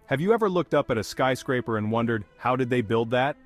Have you ever looked up at a skyscraper and wondered, how did they build that?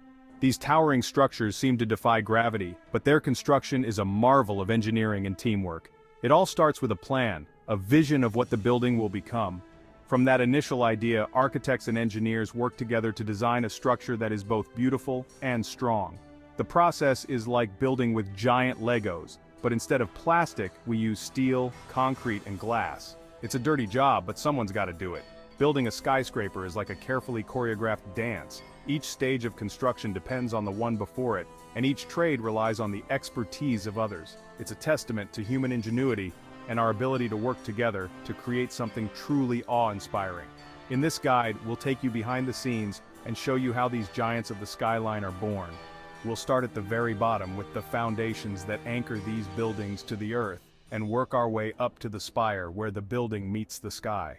These towering structures seem to defy gravity, but their construction is a marvel of engineering and teamwork. It all starts with a plan, a vision of what the building will become. From that initial idea, architects and engineers work together to design a structure that is both beautiful and strong. The process is like building with giant Legos, but instead of plastic, we use steel, concrete, and glass. It's a dirty job, but someone's got to do it. Building a skyscraper is like a carefully choreographed dance. Each stage of construction depends on the one before it, and each trade relies on the expertise of others. It's a testament to human ingenuity and our ability to work together to create something truly awe-inspiring. In this guide, we'll take you behind the scenes and show you how these giants of the skyline are born. We'll start at the very bottom with the foundations that anchor these buildings to the earth, and work our way up to the spire where the building meets the sky.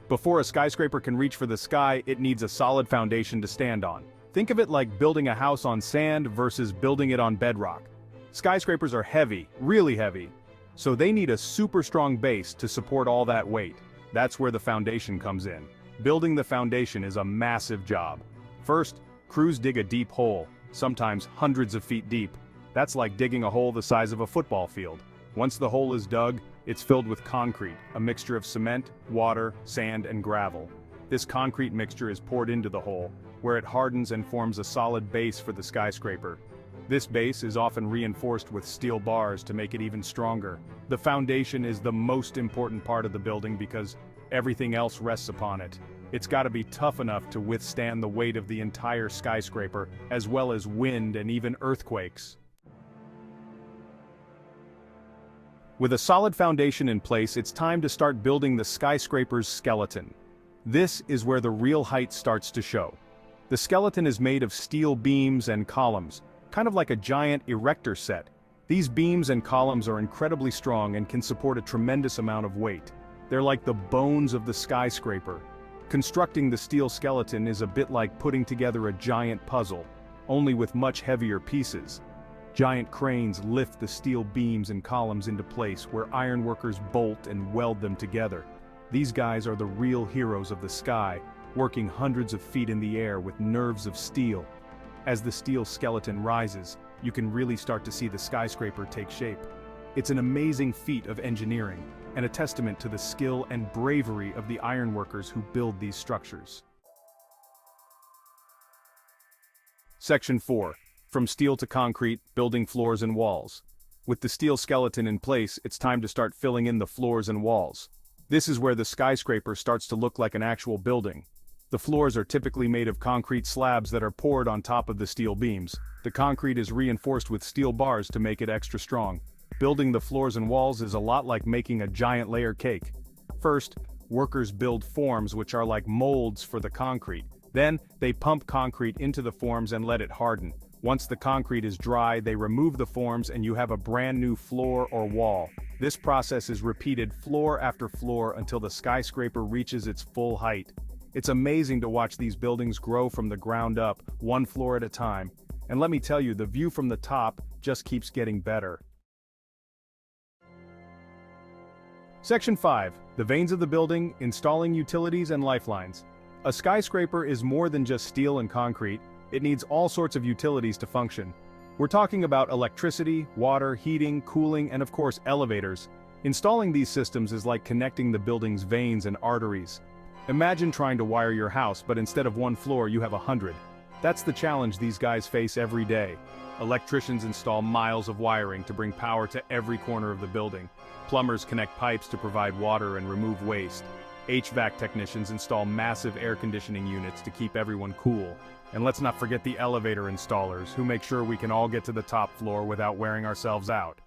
Before a skyscraper can reach for the sky, it needs a solid foundation to stand on. Think of it like building a house on sand versus building it on bedrock. Skyscrapers are heavy, really heavy, so they need a super strong base to support all that weight. That's where the foundation comes in. Building the foundation is a massive job. First, crews dig a deep hole, sometimes hundreds of feet deep. That's like digging a hole the size of a football field. Once the hole is dug, it's filled with concrete, a mixture of cement, water, sand, and gravel. This concrete mixture is poured into the hole, where it hardens and forms a solid base for the skyscraper. This base is often reinforced with steel bars to make it even stronger. The foundation is the most important part of the building because everything else rests upon it. It's got to be tough enough to withstand the weight of the entire skyscraper, as well as wind and even earthquakes. With a solid foundation in place, it's time to start building the skyscraper's skeleton. This is where the real height starts to show. The skeleton is made of steel beams and columns, kind of like a giant erector set. These beams and columns are incredibly strong and can support a tremendous amount of weight. They're like the bones of the skyscraper. Constructing the steel skeleton is a bit like putting together a giant puzzle, only with much heavier pieces. Giant cranes lift the steel beams and columns into place where ironworkers bolt and weld them together. These guys are the real heroes of the sky, working hundreds of feet in the air with nerves of steel. As the steel skeleton rises, you can really start to see the skyscraper take shape. It's an amazing feat of engineering, and a testament to the skill and bravery of the ironworkers who build these structures. Section 4. From steel to concrete, building floors and walls. With the steel skeleton in place, it's time to start filling in the floors and walls. This is where the skyscraper starts to look like an actual building. The floors are typically made of concrete slabs that are poured on top of the steel beams. The concrete is reinforced with steel bars to make it extra strong. Building the floors and walls is a lot like making a giant layer cake. First, workers build forms which are like molds for the concrete. Then, they pump concrete into the forms and let it harden. Once the concrete is dry, they remove the forms and you have a brand new floor or wall. This process is repeated floor after floor until the skyscraper reaches its full height. It's amazing to watch these buildings grow from the ground up, one floor at a time. And let me tell you, the view from the top just keeps getting better. Section 5. The veins of the building, installing utilities and lifelines. A skyscraper is more than just steel and concrete. It needs all sorts of utilities to function. We're talking about electricity, water, heating, cooling, and of course elevators. Installing these systems is like connecting the building's veins and arteries. Imagine trying to wire your house, but instead of one floor you have 100. That's the challenge these guys face every day. Electricians install miles of wiring to bring power to every corner of the building. Plumbers connect pipes to provide water and remove waste. HVAC technicians install massive air conditioning units to keep everyone cool. And let's not forget the elevator installers, who make sure we can all get to the top floor without wearing ourselves out.